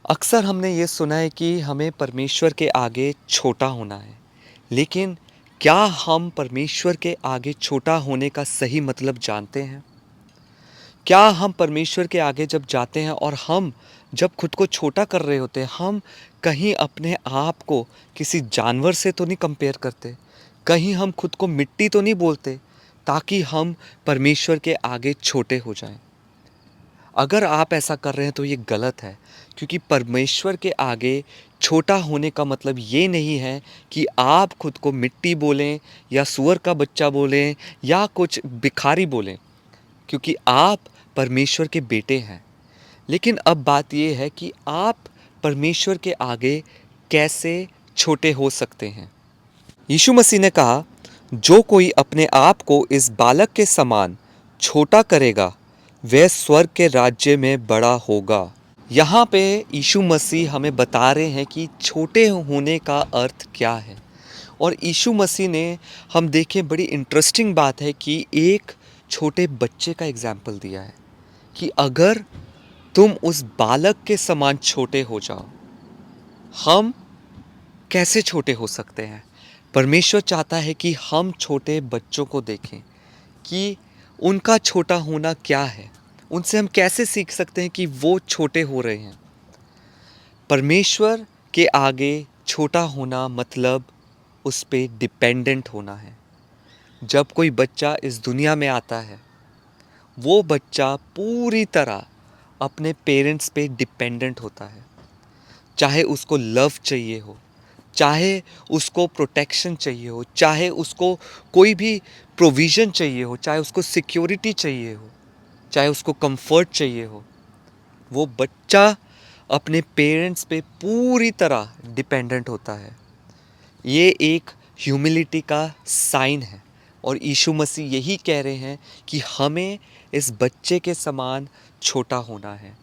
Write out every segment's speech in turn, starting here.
अक्सर हमने ये सुना है कि हमें परमेश्वर के आगे छोटा होना है। लेकिन क्या हम परमेश्वर के आगे छोटा होने का सही मतलब जानते हैं? क्या हम परमेश्वर के आगे जब जाते हैं और हम जब खुद को छोटा कर रहे होते हैं, हम कहीं अपने आप को किसी जानवर से तो नहीं कंपेयर करते? कहीं हम खुद को मिट्टी तो नहीं बोलते ताकि हम परमेश्वर के आगे छोटे हो जाएं? अगर आप ऐसा कर रहे हैं तो ये गलत है, क्योंकि परमेश्वर के आगे छोटा होने का मतलब ये नहीं है कि आप खुद को मिट्टी बोलें या सूअर का बच्चा बोलें या कुछ भिखारी बोलें, क्योंकि आप परमेश्वर के बेटे हैं। लेकिन अब बात ये है कि आप परमेश्वर के आगे कैसे छोटे हो सकते हैं। यीशु मसीह ने कहा, जो कोई अपने आप को इस बालक के समान छोटा करेगा वह स्वर्ग के राज्य में बड़ा होगा। यहाँ पे यीशु मसीह हमें बता रहे हैं कि छोटे होने का अर्थ क्या है। और यीशु मसीह ने, हम देखें, बड़ी इंटरेस्टिंग बात है कि एक छोटे बच्चे का एग्जाम्पल दिया है कि अगर तुम उस बालक के समान छोटे हो जाओ, हम कैसे छोटे हो सकते हैं। परमेश्वर चाहता है कि हम छोटे बच्चों को देखें कि उनका छोटा होना क्या है, उनसे हम कैसे सीख सकते हैं कि वो छोटे हो रहे हैं। परमेश्वर के आगे छोटा होना मतलब उस पे डिपेंडेंट होना है। जब कोई बच्चा इस दुनिया में आता है, वो बच्चा पूरी तरह अपने पेरेंट्स पे डिपेंडेंट होता है। चाहे उसको लव चाहिए हो, चाहे उसको प्रोटेक्शन चाहिए हो, चाहे उसको कोई भी प्रोविज़न चाहिए हो, चाहे उसको सिक्योरिटी चाहिए हो, चाहे उसको कंफर्ट चाहिए हो, वो बच्चा अपने पेरेंट्स पे पूरी तरह डिपेंडेंट होता है। ये एक ह्यूमिलिटी का साइन है और यीशु मसीह यही कह रहे हैं कि हमें इस बच्चे के समान छोटा होना है।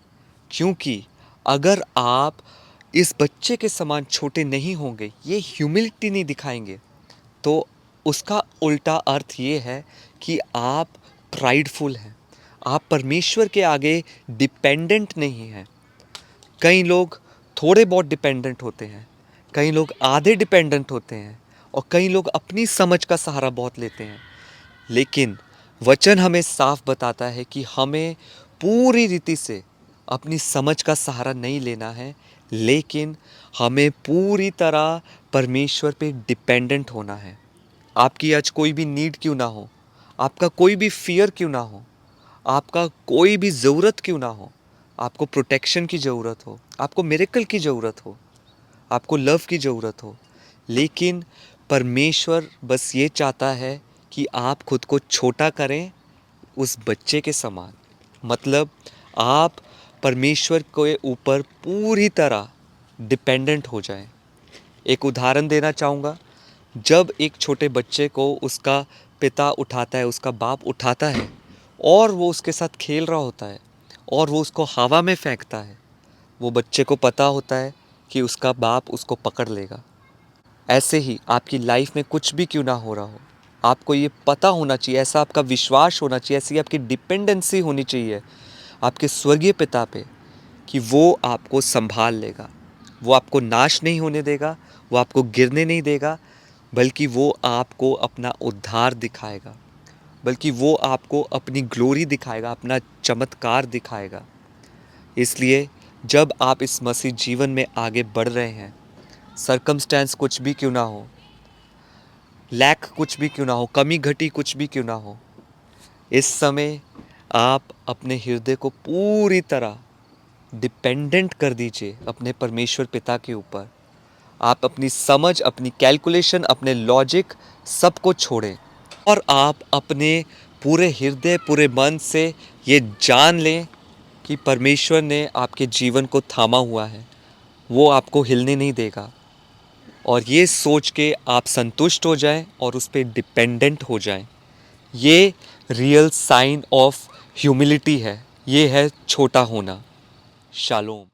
क्योंकि अगर आप इस बच्चे के समान छोटे नहीं होंगे, ये ह्यूमिलिटी नहीं दिखाएंगे, तो उसका उल्टा अर्थ ये है कि आप प्राइडफुल हैं, आप परमेश्वर के आगे डिपेंडेंट नहीं हैं। कई लोग थोड़े बहुत डिपेंडेंट होते हैं, कई लोग आधे डिपेंडेंट होते हैं और कई लोग अपनी समझ का सहारा बहुत लेते हैं। लेकिन वचन हमें साफ बताता है कि हमें पूरी रीति से अपनी समझ का सहारा नहीं लेना है, लेकिन हमें पूरी तरह परमेश्वर पे डिपेंडेंट होना है। आपकी आज कोई भी नीड क्यों ना हो, आपका कोई भी फियर क्यों ना हो, आपका कोई भी ज़रूरत क्यों ना हो, आपको प्रोटेक्शन की ज़रूरत हो, आपको मिरेकल की ज़रूरत हो, आपको लव की ज़रूरत हो, लेकिन परमेश्वर बस ये चाहता है कि आप खुद को छोटा करें उस बच्चे के समान। मतलब आप परमेश्वर के ऊपर पूरी तरह डिपेंडेंट हो जाएं। एक उदाहरण देना चाहूँगा। जब एक छोटे बच्चे को उसका पिता उठाता है, उसका बाप उठाता है और वो उसके साथ खेल रहा होता है और वो उसको हवा में फेंकता है, वो बच्चे को पता होता है कि उसका बाप उसको पकड़ लेगा। ऐसे ही आपकी लाइफ में कुछ भी क्यों ना हो रहा हो, आपको ये पता होना चाहिए, ऐसा आपका विश्वास होना चाहिए, ऐसी आपकी डिपेंडेंसी होनी चाहिए आपके स्वर्गीय पिता पे कि वो आपको संभाल लेगा, वो आपको नाश नहीं होने देगा, वो आपको गिरने नहीं देगा, बल्कि वो आपको अपना उद्धार दिखाएगा, बल्कि वो आपको अपनी ग्लोरी दिखाएगा, अपना चमत्कार दिखाएगा। इसलिए जब आप इस मसीह जीवन में आगे बढ़ रहे हैं, सरकमस्टेंस कुछ भी क्यों ना हो, लैक कुछ भी क्यों ना हो, कमी घटी कुछ भी क्यों ना हो, इस समय आप अपने हृदय को पूरी तरह डिपेंडेंट कर दीजिए अपने परमेश्वर पिता के ऊपर। आप अपनी समझ, अपनी कैलकुलेशन, अपने लॉजिक सबको छोड़ें और आप अपने पूरे हृदय, पूरे मन से ये जान लें कि परमेश्वर ने आपके जीवन को थामा हुआ है, वो आपको हिलने नहीं देगा। और ये सोच के आप संतुष्ट हो जाएं और उस पर डिपेंडेंट हो जाएं। ये रियल साइन ऑफ ह्यूमिलिटी है, ये है छोटा होना। शालोम।